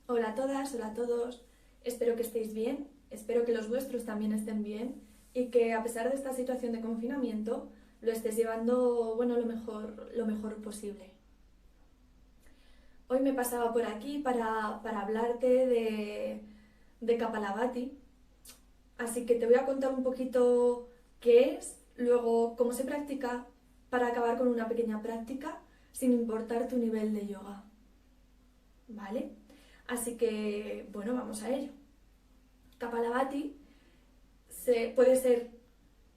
Hola a todas, hola a todos, espero que estéis bien, espero que los vuestros también estén bien y que a pesar de esta situación de confinamiento lo estés llevando, bueno, lo mejor posible. Hoy me pasaba por aquí para hablarte de Kapalabhati, así que te voy a contar un poquito qué es, luego cómo se practica, para acabar con una pequeña práctica sin importar tu nivel de yoga, ¿vale? Así que, bueno, vamos a ello. Kapalabhati puede ser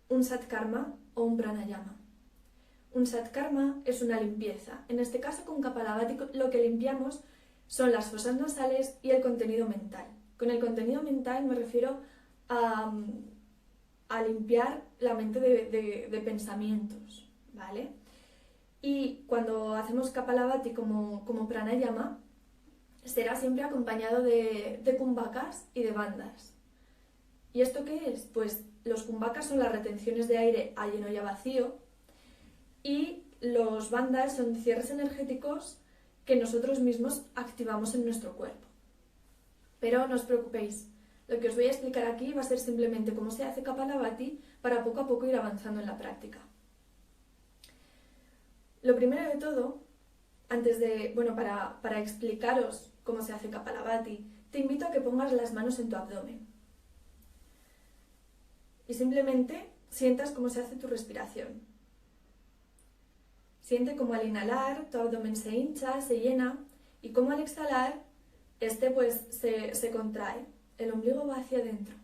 un satkarma o un pranayama. Un satkarma es una limpieza. En este caso, con Kapalabhati lo que limpiamos son las fosas nasales y el contenido mental. Con el contenido mental me refiero a, a limpiar la mente de pensamientos, ¿vale? Y cuando hacemos Kapalabhati como pranayama, será siempre acompañado de kumbhakas y de bandhas. ¿Y esto qué es? Pues los kumbhakas son las retenciones de aire a lleno y a vacío, y los bandhas son cierres energéticos que nosotros mismos activamos en nuestro cuerpo. Pero no os preocupéis, lo que os voy a explicar aquí va a ser simplemente cómo se hace Kapalabhati para poco a poco ir avanzando en la práctica. Lo primero de todo, para explicaros cómo se hace Kapalabhati, te invito a que pongas las manos en tu abdomen y simplemente sientas cómo se hace tu respiración. Siente cómo al inhalar tu abdomen se hincha, se llena, y cómo al exhalar se contrae. El ombligo va hacia adentro.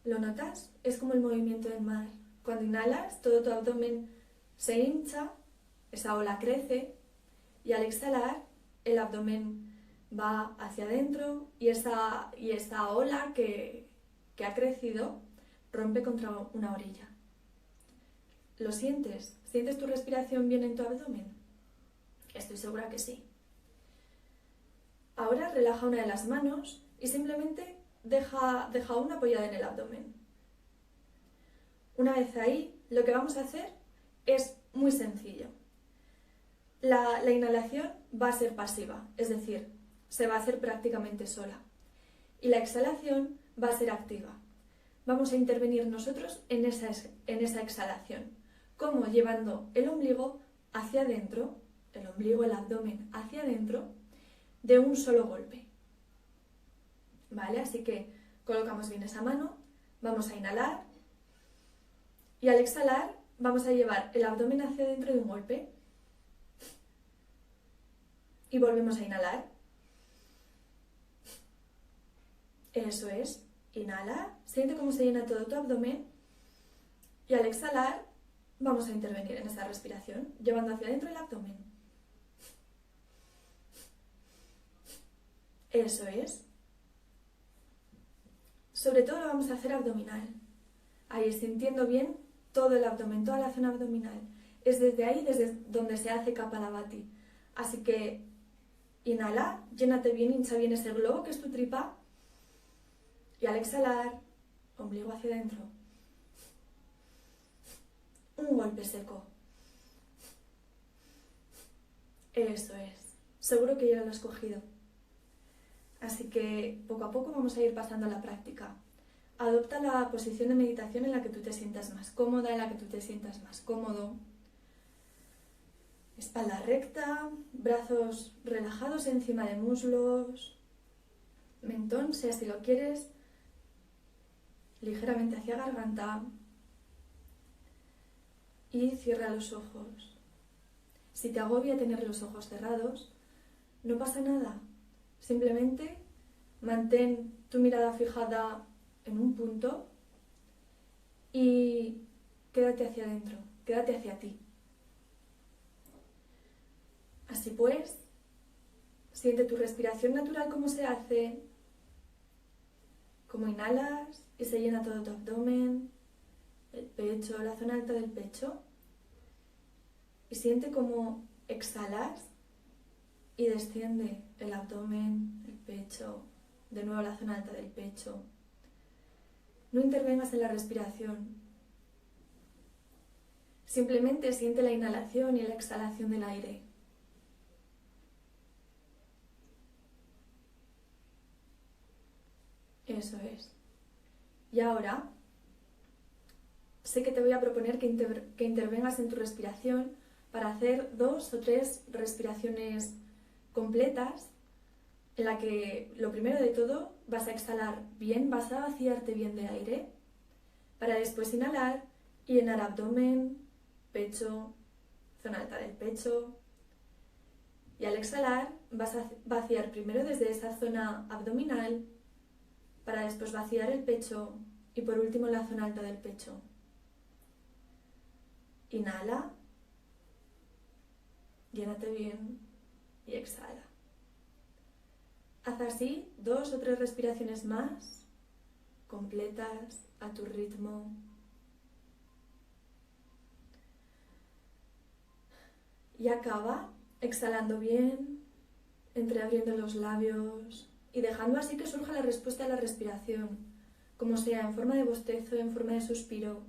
¿Lo notas? Es como el movimiento del mar. Cuando inhalas, todo tu abdomen se hincha, esa ola crece, y al exhalar, el abdomen va hacia adentro y esa ola que ha crecido rompe contra una orilla. ¿Lo sientes? ¿Sientes tu respiración bien en tu abdomen? Estoy segura que sí. Ahora relaja una de las manos y simplemente deja una apoyada en el abdomen. Una vez ahí, lo que vamos a hacer es muy sencillo. La inhalación va a ser pasiva, es decir, se va a hacer prácticamente sola. Y la exhalación va a ser activa. Vamos a intervenir nosotros en esa exhalación. ¿Cómo? Llevando el ombligo hacia adentro, el abdomen hacia adentro, de un solo golpe. ¿Vale? Así que colocamos bien esa mano, vamos a inhalar y al exhalar vamos a llevar el abdomen hacia adentro de un golpe y volvemos a inhalar. Eso es, inhala, siente cómo se llena todo tu abdomen y al exhalar vamos a intervenir en esa respiración, llevando hacia adentro el abdomen. Eso es. Sobre todo lo vamos a hacer abdominal. Ahí sintiendo bien todo el abdomen, toda la zona abdominal. Es desde ahí desde donde se hace Kapalabhati. Así que inhala, llénate bien, hincha bien ese globo que es tu tripa. Y al exhalar, ombligo hacia adentro. Un golpe seco. Eso es. Seguro que ya lo has cogido. Así que poco a poco vamos a ir pasando a la práctica. Adopta la posición de meditación en la que tú te sientas más cómoda, en la que tú te sientas más cómodo. Espalda recta, brazos relajados encima de muslos, mentón, si así lo quieres, ligeramente hacia garganta, y cierra los ojos. Si te agobia tener los ojos cerrados, no pasa nada. Simplemente mantén tu mirada fijada en un punto y quédate hacia adentro, quédate hacia ti. Así pues, siente tu respiración natural, cómo se hace, cómo inhalas y se llena todo tu abdomen, el pecho, la zona alta del pecho, y siente cómo exhalas y desciende el abdomen, el pecho, de nuevo la zona alta del pecho. No intervengas en la respiración. Simplemente siente la inhalación y la exhalación del aire. Eso es. Y ahora sé que te voy a proponer que intervengas en tu respiración para hacer 2 o 3 respiraciones completas en la que lo primero de todo vas a exhalar bien, vas a vaciarte bien de aire para después inhalar y llenar abdomen, pecho, zona alta del pecho. Y al exhalar vas a vaciar primero desde esa zona abdominal para después vaciar el pecho y por último la zona alta del pecho. Inhala, llénate bien y exhala. Haz así 2 o 3 respiraciones más, completas, a tu ritmo. Y acaba exhalando bien, entreabriendo los labios y dejando así que surja la respuesta a la respiración, como sea en forma de bostezo, en forma de suspiro.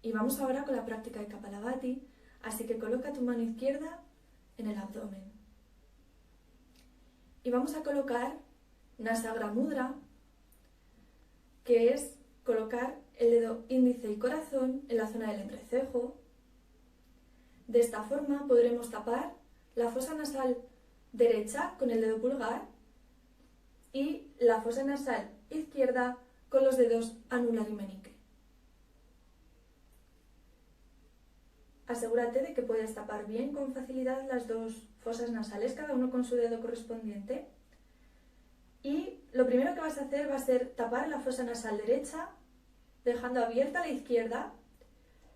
Y vamos ahora con la práctica de Kapalabhati, así que coloca tu mano izquierda en el abdomen. Y vamos a colocar Nasagra Mudra, que es colocar el dedo índice y corazón en la zona del entrecejo. De esta forma podremos tapar la fosa nasal derecha con el dedo pulgar y la fosa nasal izquierda con los dedos anular y meñique. Asegúrate de que puedes tapar bien con facilidad las 2 fosas nasales, cada uno con su dedo correspondiente. Y lo primero que vas a hacer va a ser tapar la fosa nasal derecha, dejando abierta la izquierda.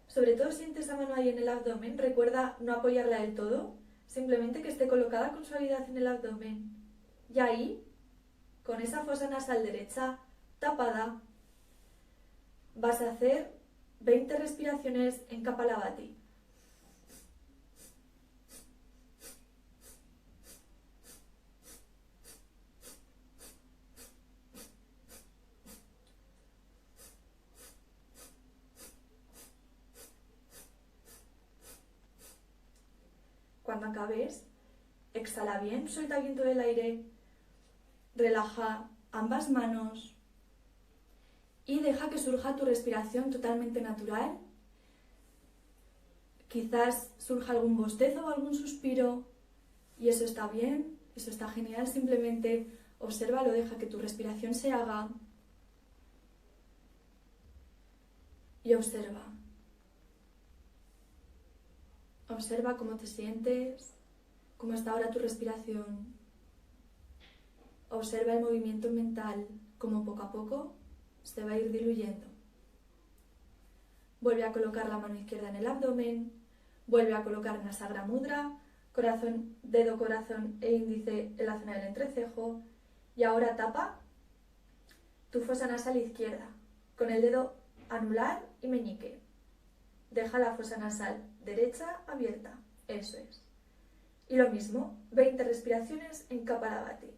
Sobre todo si sientes la mano ahí en el abdomen, recuerda no apoyarla del todo, simplemente que esté colocada con suavidad en el abdomen. Y ahí, con esa fosa nasal derecha tapada, vas a hacer 20 respiraciones en Kapalabhati. Cuando acabes, exhala bien, suelta bien todo el aire, relaja ambas manos y deja que surja tu respiración totalmente natural. Quizás surja algún bostezo o algún suspiro y eso está bien, eso está genial, simplemente obsérvalo, deja que tu respiración se haga y observa. Observa cómo te sientes, cómo está ahora tu respiración. Observa el movimiento mental, cómo poco a poco se va a ir diluyendo. Vuelve a colocar la mano izquierda en el abdomen, vuelve a colocar Nasagra Mudra, corazón, dedo corazón e índice en la zona del entrecejo y ahora tapa tu fosa nasal izquierda con el dedo anular y meñique. Deja la fosa nasal derecha abierta, eso es. Y lo mismo, 20 respiraciones en Kapalabhati.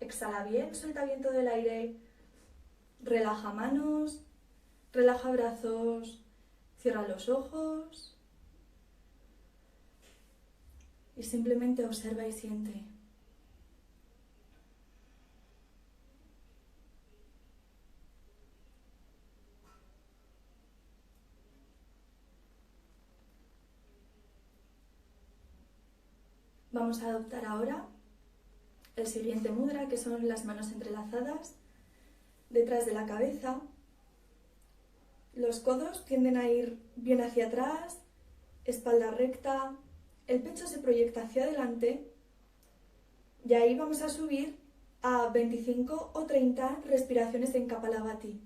Exhala bien, suelta bien todo el aire, relaja manos, relaja brazos, cierra los ojos y simplemente observa y siente. Vamos a adoptar ahora el siguiente mudra, que son las manos entrelazadas detrás de la cabeza. Los codos tienden a ir bien hacia atrás, espalda recta, el pecho se proyecta hacia adelante y ahí vamos a subir a 25 o 30 respiraciones en Kapalabhati.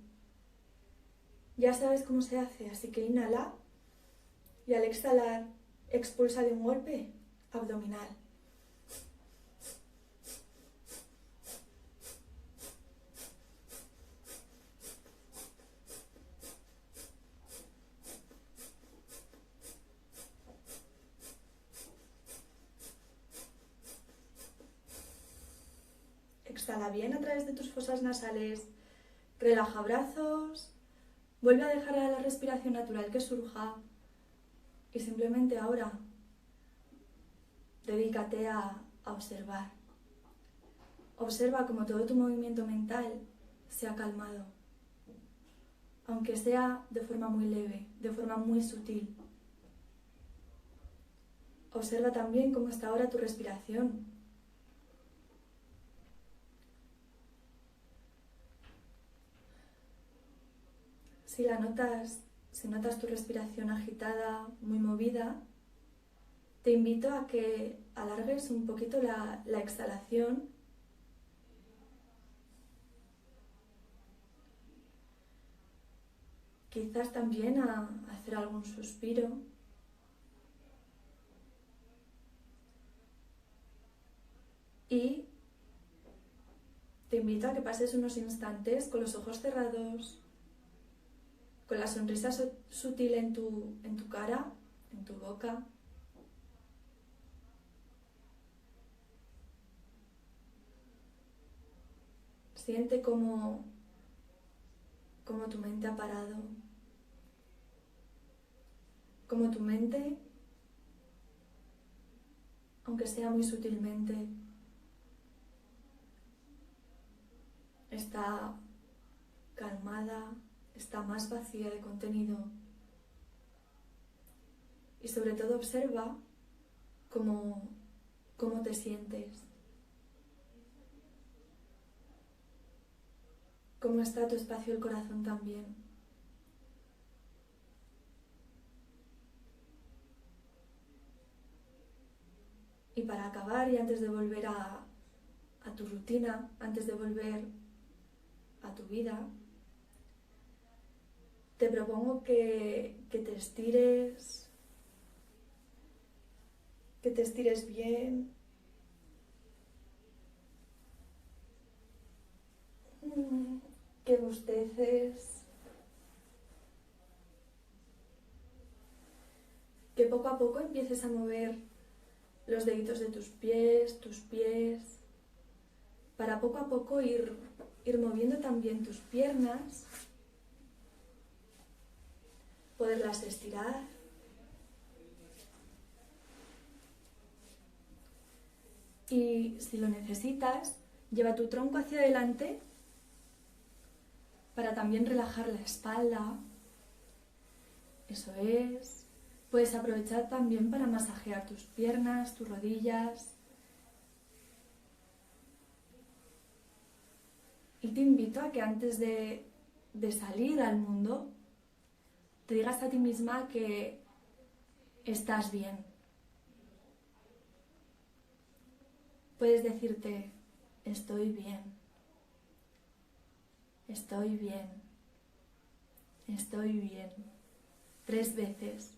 Ya sabes cómo se hace, así que inhala y al exhalar expulsa de un golpe abdominal. exhala bien a través de tus fosas nasales, relaja brazos, vuelve a dejar a la respiración natural que surja y simplemente ahora dedícate a observar. Observa cómo todo tu movimiento mental se ha calmado, aunque sea de forma muy leve, de forma muy sutil. Observa también cómo está ahora tu respiración. Si notas tu respiración agitada, muy movida, te invito a que alargues un poquito la exhalación. Quizás también a hacer algún suspiro. Y te invito a que pases unos instantes con los ojos cerrados, con la sonrisa sutil en tu cara, en tu boca. Siente cómo tu mente ha parado, cómo tu mente, aunque sea muy sutilmente, está calmada, está más vacía de contenido. Y sobre todo observa cómo te sientes, cómo está tu espacio del corazón también. Y para acabar, y antes de volver a tu rutina, antes de volver a tu vida, te propongo que te estires, bien, que bosteces, que poco a poco empieces a mover los deditos de tus pies, para poco a poco ir moviendo también tus piernas, poderlas estirar. Y si lo necesitas, lleva tu tronco hacia adelante para también relajar la espalda. Eso es. Puedes aprovechar también para masajear tus piernas, tus rodillas. Y te invito a que antes de salir al mundo, te digas a ti misma que estás bien. Puedes decirte, estoy bien, estoy bien, estoy bien, 3 veces.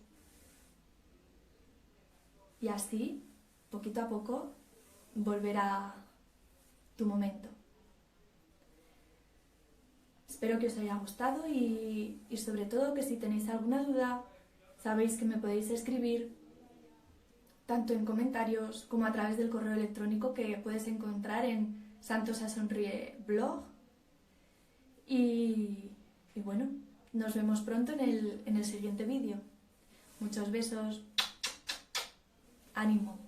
Y así, poquito a poco, volverá tu momento. Espero que os haya gustado y sobre todo que si tenéis alguna duda, sabéis que me podéis escribir tanto en comentarios como a través del correo electrónico que puedes encontrar en Santosa Sonríe blog. Y bueno, nos vemos pronto en el siguiente vídeo. Muchos besos. Ánimo.